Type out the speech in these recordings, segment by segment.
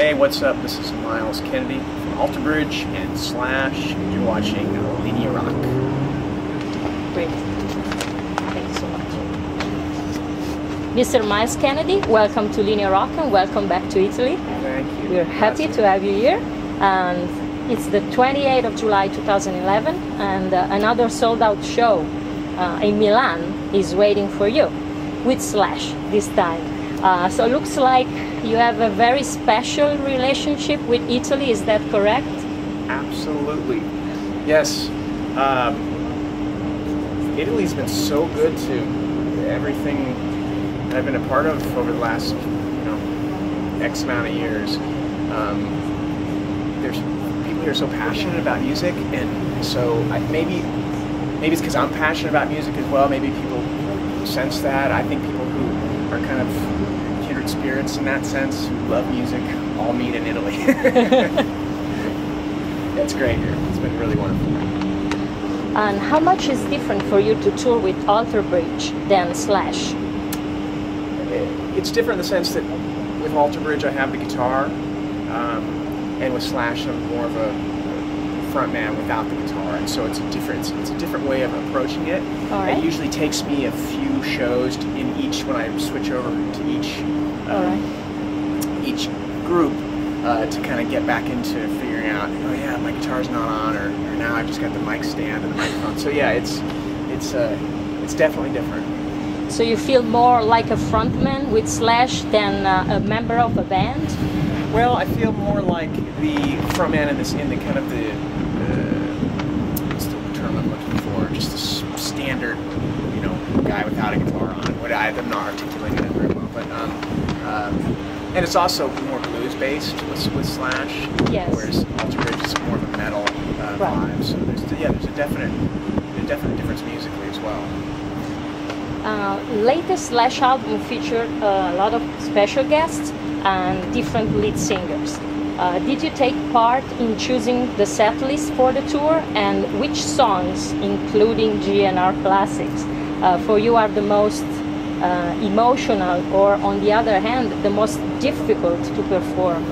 Hey, what's up? This is Myles Kennedy from Alter Bridge and Slash, and you're watching Linea Rock. Great. Thank you so much. Mr. Myles Kennedy, welcome to Linea Rock and welcome back to Italy. Thank you. We're happy to have you here. And it's the 28th of July 2011 and another sold-out show in Milan is waiting for you with Slash this time. So it looks like you have a very special relationship with Italy, is that correct? Absolutely. Yes. Italy's been so good to everything that I've been a part of over the last, X amount of years. There's people here so passionate about music, and so maybe it's because I'm passionate about music as well. Maybe people sense that. I think people who are kind of kindred spirits in that sense, who love music, all meet in Italy. It's great here. It's been really wonderful. And how much is different for you to tour with Alter Bridge than Slash? It's different in the sense that with Alter Bridge I have the guitar, and with Slash I'm more of a front man without the guitar, and so it's a different way of approaching it. All right. It usually takes me a few shows in each when I switch over to each group to kind of get back into figuring out, oh yeah, my guitar's not on, or now I've just got the mic stand and the microphone. So yeah, it's definitely different. So you feel more like a frontman with Slash than a member of a band? Well, I feel more like the frontman in the kind of what's the term I'm looking for? Just a standard, guy without a guitar on. I'm not articulating it very well, but and it's also more blues based with Slash. Yes. Whereas Alter Bridge is more of a metal vibe. So there's a definite difference musically as well. Latest Slash album featured a lot of special guests and different lead singers. Did you take part in choosing the set list for the tour, and which songs, including GNR classics, for you are the most emotional, or on the other hand, the most difficult to perform?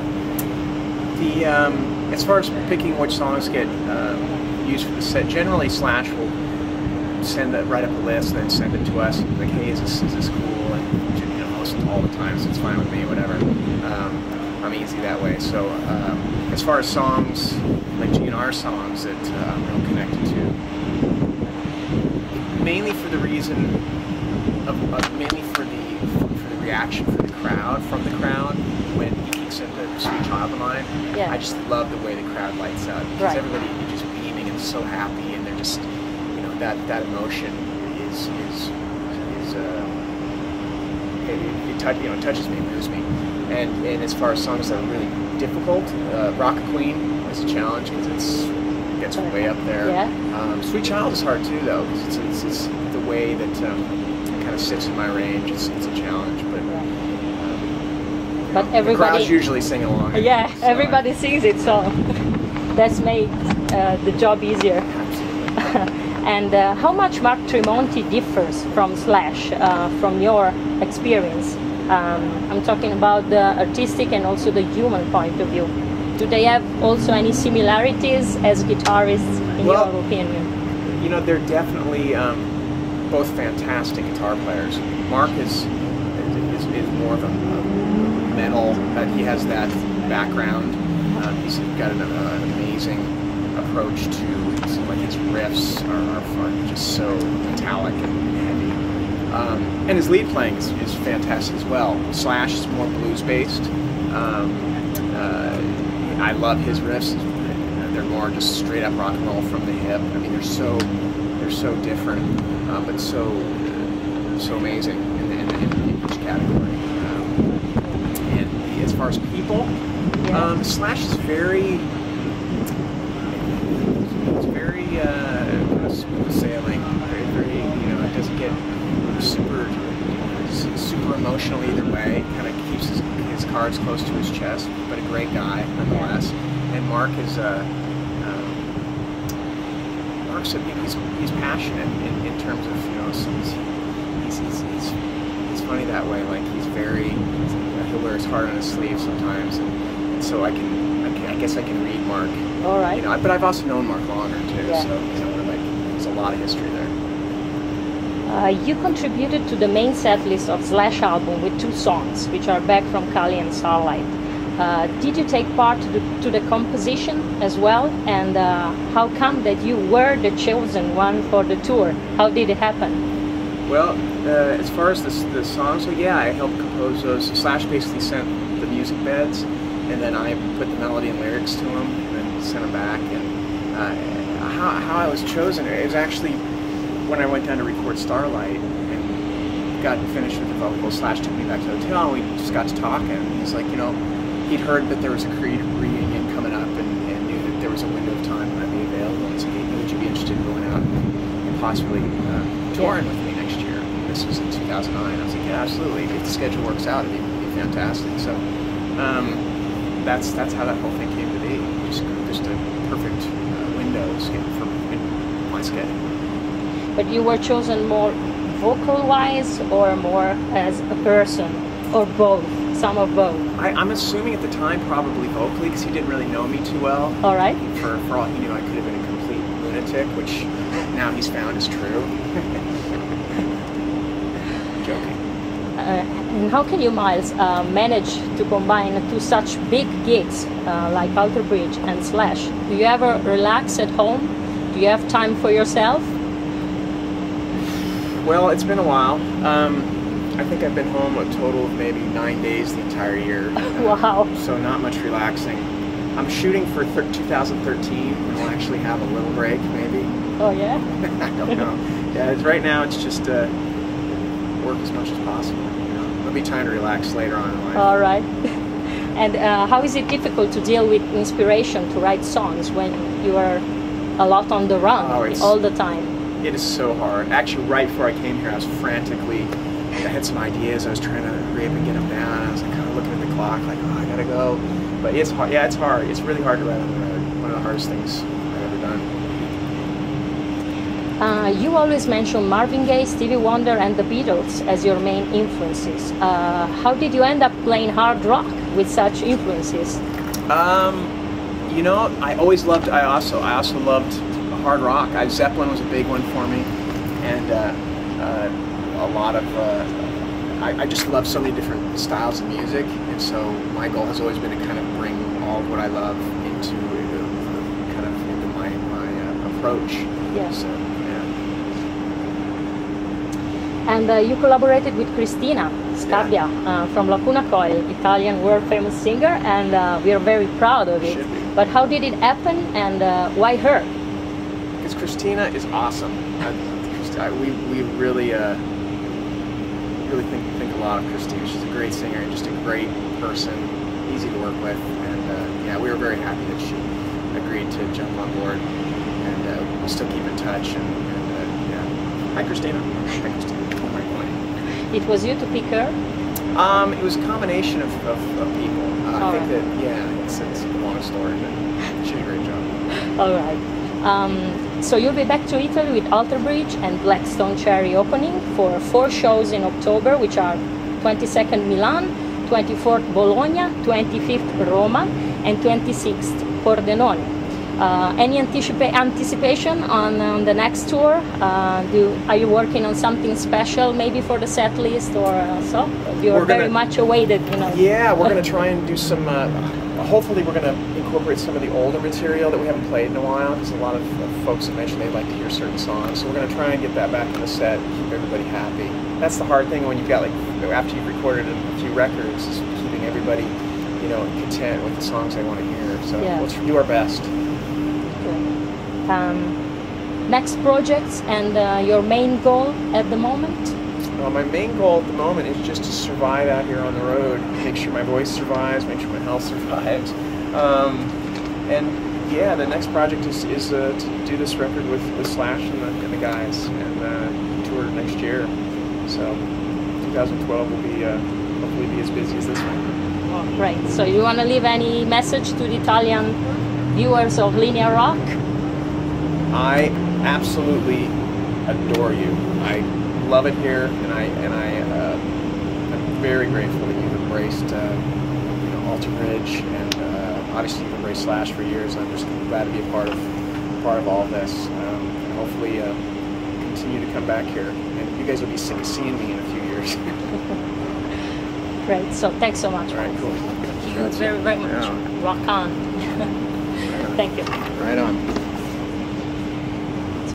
As far as picking which songs get used for the set, generally Slash will write up a list, then send it to us. Like, hey, is this cool? And most all the time, so it's fine with me, whatever. I'm easy that way. So as far as songs, like GNR songs that I'm real connected to, mainly for the reason of mainly for the reaction from the crowd when he kicks in the Sweet Child of Mine. Yeah. I just love the way the crowd lights up, because everybody is just beaming and so happy, and they're just, that emotion is it touches me, moves me. And as far as songs that are really difficult, Rock Queen is a challenge because it gets way up there. Yeah. Sweet Child is hard too, though, because it's the way that it kind of sits in my range. It's a challenge, but everybody, the crowd's usually sing along. Yeah, so everybody sings it, so that's made the job easier. And how much Mark Tremonti differs from Slash, from your experience? I'm talking about the artistic and also the human point of view. Do they have also any similarities as guitarists, in your opinion? They're definitely both fantastic guitar players. Mark is more of a metal, he has that background. He's got an amazing approach to his riffs are just so metallic and heavy, and his lead playing is fantastic as well. Slash is more blues based. I love his riffs. They're more just straight up rock and roll from the hip. I mean, they're so different, but so amazing in each category. And as far as people, Slash is very smooth sailing. Very, it doesn't get super emotional either way. Kind of keeps his cards close to his chest, but a great guy nonetheless. And Mark is he's passionate in terms of he's funny that way. Like he'll wear his heart on his sleeve sometimes, and so I guess I can read Mark. All right. You know, but I've also known Mark longer too, Yeah. so you know, there's a lot of history there. You contributed to the main set list of Slash album with 2 songs, which are Back from Cali and Starlight. Did you take part to the composition as well? And how come that you were the chosen one for the tour? How did it happen? Well, as far as the songs, well, yeah, I helped compose those. Slash basically sent the music beds, and then I put the melody and lyrics to them, and then sent them back. And how I was chosen, it was actually when I went down to record Starlight and got finished with the vocals. Slash took me back to the hotel, and we just got to talking. He's like, you know, he'd heard that there was a Creed reunion coming up, and knew that there was a window of time when I'd be available. And so, would you be interested in going out and possibly touring with me next year? This was in 2009. I was like, yeah, absolutely. If the schedule works out, it'd be fantastic. So that's how that whole thing came to be. Just a perfect window for my schedule. But you were chosen more vocal-wise or more as a person, or both? Some of both? I'm assuming at the time probably vocally, because he didn't really know me too well. All right. For all he knew, I could have been a complete lunatic, which now he's found is true. Joking. And how can you, Myles, manage to combine 2 such big gigs like Alter Bridge and Slash? Do you ever relax at home? Do you have time for yourself? Well, it's been a while. I think I've been home a total of maybe 9 days the entire year. Wow. So not much relaxing. I'm shooting for 2013, and we'll actually have a little break, maybe. Oh, yeah? I don't know. Yeah, right now it's just work as much as possible. You know, there'll be time to relax later on in life. All right. And how is it difficult to deal with inspiration to write songs when you are a lot on the run all the time? It is so hard. Actually, right before I came here, I was frantically. I had some ideas. I was trying to hurry up and get them down. I was like kind of looking at the clock, like, oh, I gotta go. But it's hard. Yeah, it's hard. It's really hard to write on the road. One of the hardest things I've ever done. You always mention Marvin Gaye, Stevie Wonder, and the Beatles as your main influences. How did you end up playing hard rock with such influences? You know, I always loved. I also loved hard rock. Zeppelin was a big one for me, and a lot of. I just love so many different styles of music, and so my goal has always been to kind of bring all of what I love into my approach. Yes. So, yeah. And you collaborated with Cristina Scabbia from Lacuna Coil, Italian world-famous singer, and we are very proud of it. Should be. But how did it happen, and why her? Because Cristina is awesome. We really think a lot of Cristina. She's a great singer and just a great person, easy to work with, and yeah, we were very happy that she agreed to jump on board, and we'll still keep in touch. And yeah, hi Cristina. Hi Cristina. It was you to pick her? It was a combination of people. I think that it's a long story, but she did a great job. All right. So you'll be back to Italy with Alter Bridge and Blackstone Cherry opening for 4 shows in October, which are 22nd Milan, 24th Bologna, 25th Roma, and 26th Pordenone. Any anticipation on the next tour? Are you working on something special, maybe for the set list or so? You're very much awaited, you know. Yeah, we're going to try and do some. Hopefully, we're going to incorporate some of the older material that we haven't played in a while, because a lot of folks have mentioned they'd like to hear certain songs. So we're going to try and get that back in the set, keep everybody happy. That's the hard thing when you've got, like, after you've recorded a few records, is keeping everybody, you know, content with the songs they want to hear. So we'll do our best. Next projects and your main goal at the moment? Well, my main goal at the moment is just to survive out here on the road, make sure my voice survives, make sure my health survives. And yeah, the next project is to do this record with Slash and the guys, and tour next year. So 2012 will be hopefully be as busy as this one. Right. So you want to leave any message to the Italian viewers of Linea Rock? I absolutely adore you. I love it here, and I'm very grateful that you've embraced Alter Bridge and obviously you've embraced Slash for years. I'm just glad to be a part of all of this. And hopefully continue to come back here, and you guys will be seeing me in a few years. Great. So thanks so much. All right, cool. Thank you very much. Yeah. Rock on. Thank you. Right on.